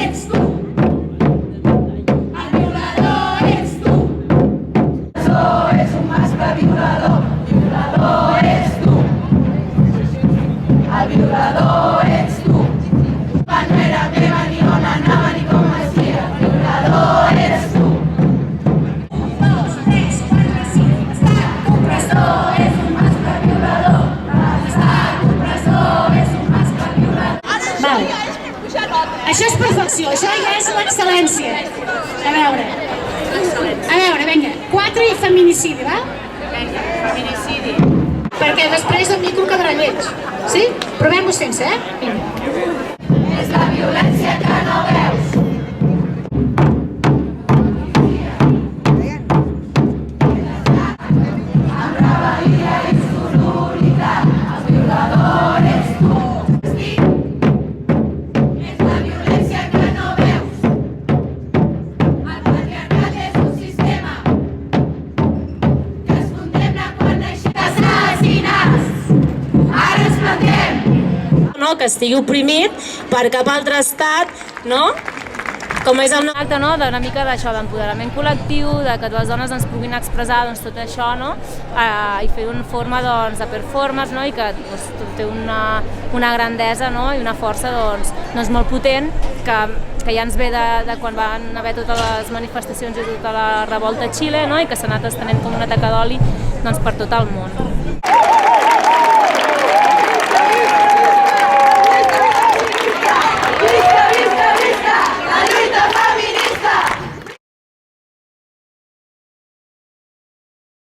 ets tu. El violador ets tu. L'agresor és un mascle violador. Violador ets tu. El violador ets tu. Quan no era meva ni on anava ni com vestia. El violador ets tu. 1, 2, 3, 4, 5. Estat opressor és un mascle violador. L'estat opressor és un mascle violador. Vale. Això és perfecció, això ja és l'excel·lència. A veure, vinga, 4 i feminicidi, va? Vinga, feminicidi. Perquè després el micro quedarà lleig. Sí? Provem-ho sense, Vinga. És la violència que no veus. Amb rebel·lia i sonoritat. El violador ets tu. És la violència que no veus. El patriarcat és un sistema que es condemna quan naixem assassinats. Ara ens plantem. No, que estigui oprimit per cap altre estat, no? Com és el Exacte, no? D'una mica d'això, d'empoderament col·lectiu, de que les dones ens puguin expressar tot això, no? I fer una forma de performance, no? I que té una grandesa, no? I una força molt potent que ja ens ve de quan van haver totes les manifestacions i tota la revolta a Xile, no? I que s'ha anat estenent com una taca d'oli per tot el món.